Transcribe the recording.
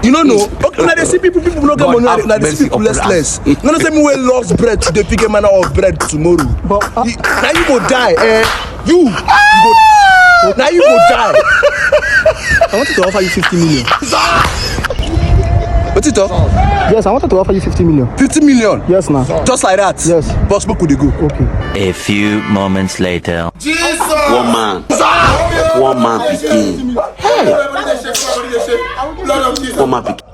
You don't know? Okay, now they see people no get money. Now they see people less. No say me we lost bread today, pick a manner of bread tomorrow. But now you go die. You go. Now you go die. I wanted to offer you 50 million. What's it up? Yes, I wanted to offer you 50 million. 50 million? Yes, now. Just like that? Yes. Boss, book would go. Okay. A few moments later. Jesus! One man became. Hey! One man became.